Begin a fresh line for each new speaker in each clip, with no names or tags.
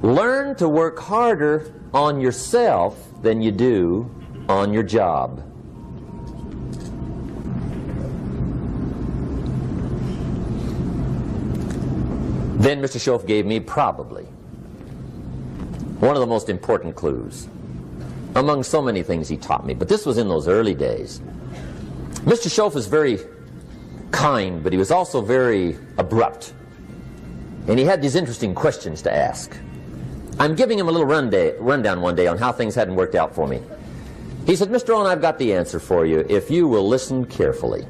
Learn to work harder on yourself than you do on your job. Then Mr. Schoaf gave me probably one of the most important clues among so many things he taught me, but this was in those early days. Mr. Schoaf was very kind, but he was also very abrupt. And he had these interesting questions to ask. I'm giving him a little rundown one day on how things hadn't worked out for me. He said, Mr. Rohn, I've got the answer for you if you will listen carefully.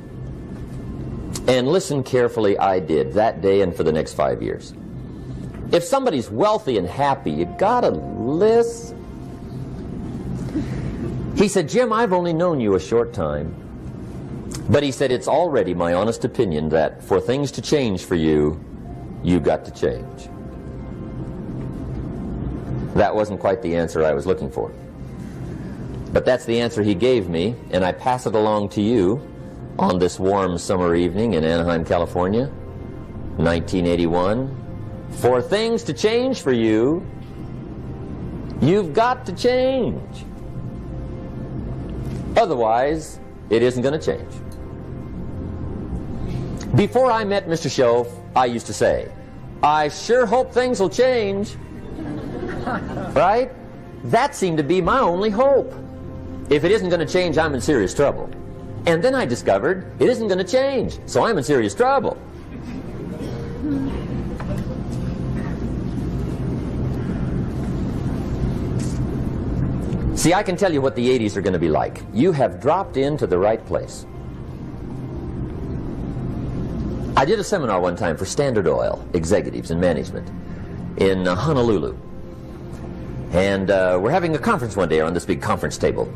And listen carefully I did that day and for the next 5 years. If somebody's wealthy and happy, you gotta listen. He said, Jim, I've only known you a short time. But he said, it's already my honest opinion that for things to change for you, you've got to change. That wasn't quite the answer I was looking for. But that's the answer he gave me, and I pass it along to you on this warm summer evening in Anaheim, California, 1981. For things to change for you, you've got to change. Otherwise, it isn't going to change. Before I met Mr. Schoaf, I used to say, I sure hope things will change. Right? That seemed to be my only hope. If it isn't going to change, I'm in serious trouble. And then I discovered it isn't going to change, so I'm in serious trouble. See, I can tell you what the 80s are going to be like. You have dropped into the right place. I did a seminar one time for Standard Oil executives and management in Honolulu. And we're having a conference one day on this big conference table.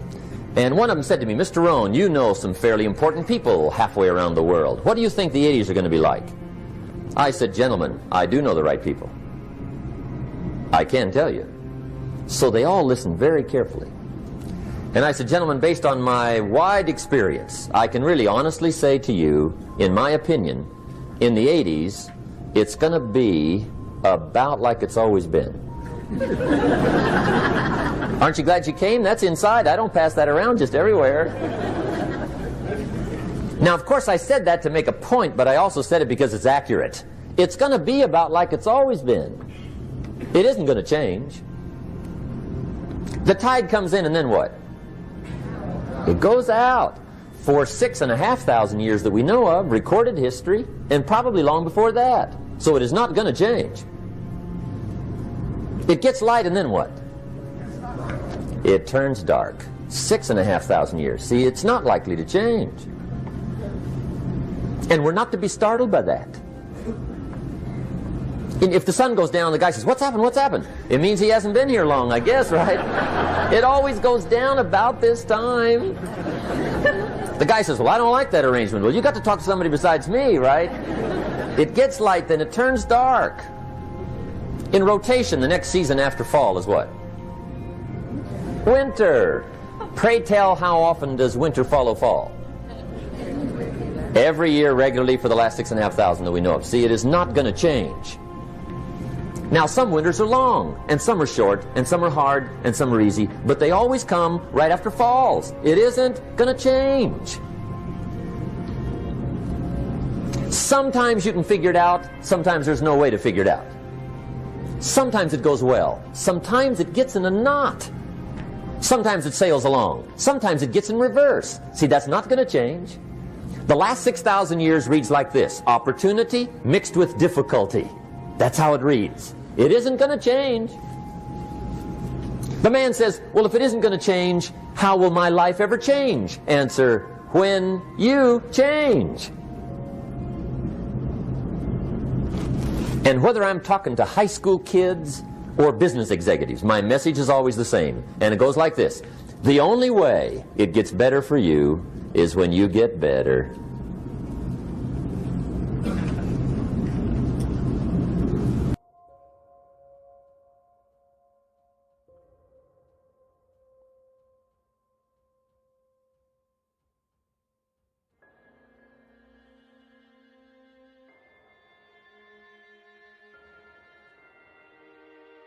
And one of them said to me, Mr. Rohn, you know some fairly important people halfway around the world. What do you think the 80s are going to be like? I said, gentlemen, I do know the right people. I can tell you. So they all listened very carefully. And I said, gentlemen, based on my wide experience, I can really honestly say to you, in my opinion, in the 80s, it's going to be about like it's always been. Aren't you glad you came? That's inside. I don't pass that around just everywhere. Now, of course, I said that to make a point, but I also said it because it's accurate. It's going to be about like it's always been. It isn't going to change. The tide comes in and then what? It goes out. For 6,500 years that we know of, recorded history, and probably long before that. So it is not going to change. It gets light and then what? It turns dark. 6,500 years. See, it's not likely to change. And we're not to be startled by that. And if the sun goes down, the guy says, what's happened, what's happened? It means he hasn't been here long, I guess, right? It always goes down about this time. The guy says, well, I don't like that arrangement. Well, you got to talk to somebody besides me, right? It gets light, then it turns dark. In rotation, the next season after fall is what? Winter. Pray tell, how often does winter follow fall? Every year regularly for the last 6,500 that we know of. See, it is not going to change. Now, some winters are long, and some are short, and some are hard, and some are easy, but they always come right after falls. It isn't going to change. Sometimes you can figure it out, sometimes there's no way to figure it out. Sometimes it goes well, sometimes it gets in a knot. Sometimes it sails along, sometimes it gets in reverse. See, that's not going to change. The last 6,000 years reads like this: opportunity mixed with difficulty. That's how it reads. It isn't going to change. The man says, well, if it isn't going to change, how will my life ever change? Answer, when you change. And whether I'm talking to high school kids or business executives, my message is always the same. And it goes like this: the only way it gets better for you is when you get better.